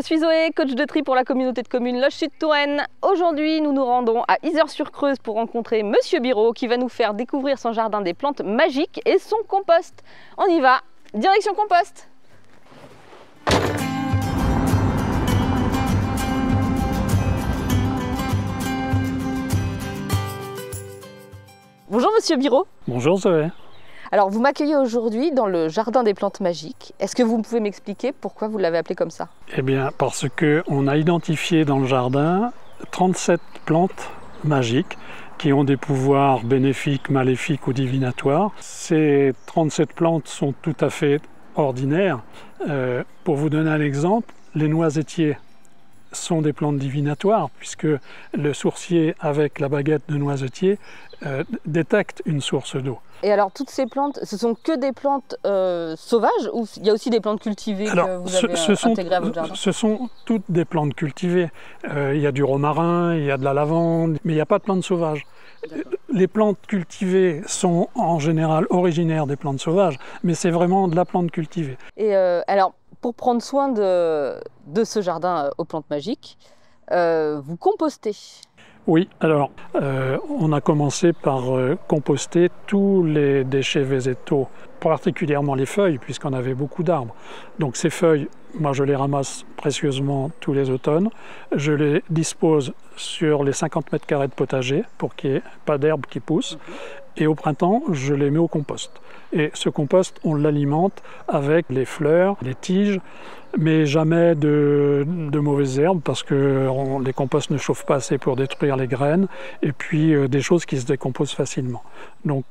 je suis Zoé, coach de tri pour la communauté de communes Loge Sud Touraine. Aujourd'hui, nous nous rendons à Yzeure-sur-Creuse pour rencontrer Monsieur Biro qui va nous faire découvrir son jardin des plantes magiques et son compost. On y va, direction compost. Bonjour Monsieur Biro. Bonjour Zoé. Alors vous m'accueillez aujourd'hui dans le jardin des plantes magiques. Est-ce que vous pouvez m'expliquer pourquoi vous l'avez appelé comme ça? Eh bien parce qu'on a identifié dans le jardin 37 plantes magiques qui ont des pouvoirs bénéfiques, maléfiques ou divinatoires. Ces 37 plantes sont tout à fait ordinaires. Pour vous donner un exemple, les noisetiers sont des plantes divinatoires puisque le sourcier avec la baguette de noisetier détecte une source d'eau. Et alors toutes ces plantes, ce sont que des plantes sauvages ou il y a aussi des plantes cultivées que vous avez intégrées à votre jardin? Ce sont toutes des plantes cultivées. Il y a du romarin, il y a de la lavande, mais il n'y a pas de plantes sauvages. Les plantes cultivées sont en général originaires des plantes sauvages, mais c'est vraiment de la plante cultivée. Et alors, pour prendre soin de ce jardin aux plantes magiques, vous compostez? Oui, alors on a commencé par composter tous les déchets végétaux, particulièrement les feuilles, puisqu'on avait beaucoup d'arbres. Donc ces feuilles, moi je les ramasse précieusement tous les automnes. Je les dispose sur les 50 mètres carrés de potager pour qu'il n'y ait pas d'herbe qui pousse. Et au printemps, je les mets au compost. Et ce compost, on l'alimente avec les fleurs, les tiges, mais jamais de mauvaises herbes parce que les composts ne chauffent pas assez pour détruire les graines et puis des choses qui se décomposent facilement. Donc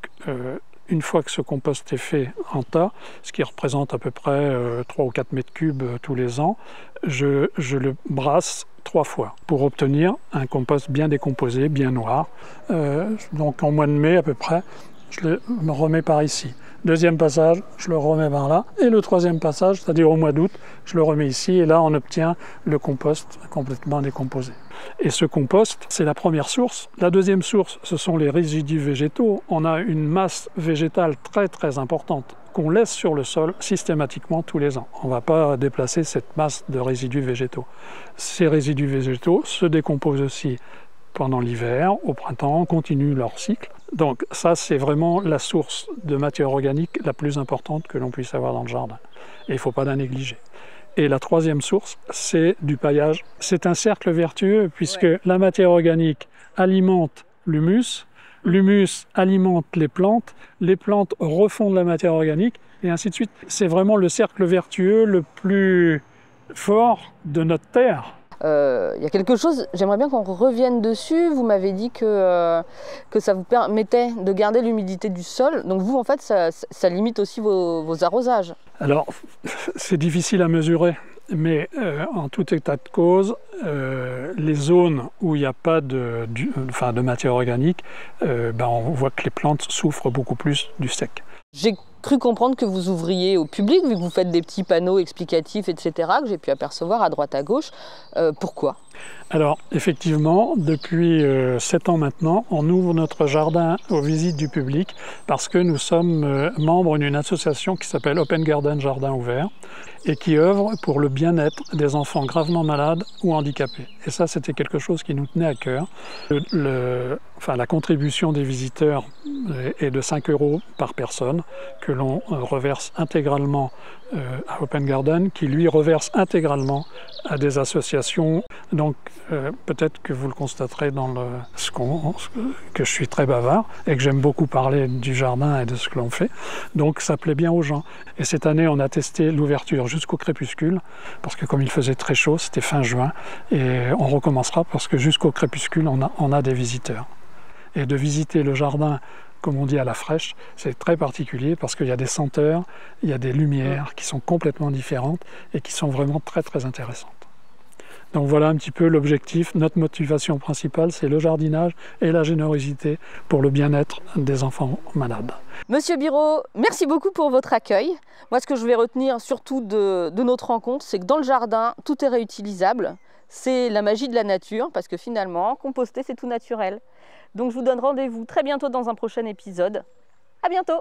une fois que ce compost est fait en tas, ce qui représente à peu près 3 ou 4 mètres cubes tous les ans, je le brasse 3 fois pour obtenir un compost bien décomposé, bien noir. Donc en mois de mai à peu près, je le remets par ici. Deuxième passage, je le remets par là. Et le troisième passage, c'est-à-dire au mois d'août, je le remets ici. Et là, on obtient le compost complètement décomposé. Et ce compost, c'est la première source. La deuxième source, ce sont les résidus végétaux. On a une masse végétale très très importante qu'on laisse sur le sol systématiquement tous les ans. On ne va pas déplacer cette masse de résidus végétaux. Ces résidus végétaux se décomposent aussi pendant l'hiver, au printemps, continuent leur cycle. Donc ça, c'est vraiment la source de matière organique la plus importante que l'on puisse avoir dans le jardin. Et il ne faut pas la négliger. Et la troisième source, c'est du paillage. C'est un cercle vertueux puisque la matière organique alimente l'humus, l'humus alimente les plantes refont de la matière organique, et ainsi de suite. C'est vraiment le cercle vertueux le plus fort de notre terre. Il y a quelque chose, j'aimerais bien qu'on revienne dessus. Vous m'avez dit que ça vous permettait de garder l'humidité du sol. Donc vous, en fait, ça limite aussi vos arrosages. Alors, c'est difficile à mesurer, mais en tout état de cause, les zones où il n'y a pas de matière organique, on voit que les plantes souffrent beaucoup plus du sec. J'ai cru comprendre que vous ouvriez au public, vu que vous faites des petits panneaux explicatifs, etc., que j'ai pu apercevoir à droite à gauche. Pourquoi? Alors, effectivement, depuis 7 ans maintenant, on ouvre notre jardin aux visites du public parce que nous sommes membres d'une association qui s'appelle Open Garden Jardin Ouvert et qui œuvre pour le bien-être des enfants gravement malades ou handicapés. Et ça, c'était quelque chose qui nous tenait à cœur. La contribution des visiteurs est de 5 € par personne que l'on reverse intégralement à Open Garden, qui lui reverse intégralement à des associations. Donc peut-être que vous le constaterez dans que je suis très bavard et que j'aime beaucoup parler du jardin et de ce que l'on fait. Donc ça plaît bien aux gens. Et cette année, on a testé l'ouverture jusqu'au crépuscule, parce que comme il faisait très chaud, c'était fin juin, et on recommencera parce que jusqu'au crépuscule, on a des visiteurs. Et de visiter le jardin, comme on dit à la fraîche, c'est très particulier parce qu'il y a des senteurs, il y a des lumières qui sont complètement différentes et qui sont vraiment très très intéressantes. Donc voilà un petit peu l'objectif. Notre motivation principale, c'est le jardinage et la générosité pour le bien-être des enfants malades. Monsieur Biro, merci beaucoup pour votre accueil. Moi, ce que je vais retenir surtout de notre rencontre, c'est que dans le jardin, tout est réutilisable. C'est la magie de la nature, parce que finalement, composter, c'est tout naturel. Donc je vous donne rendez-vous très bientôt dans un prochain épisode. À bientôt!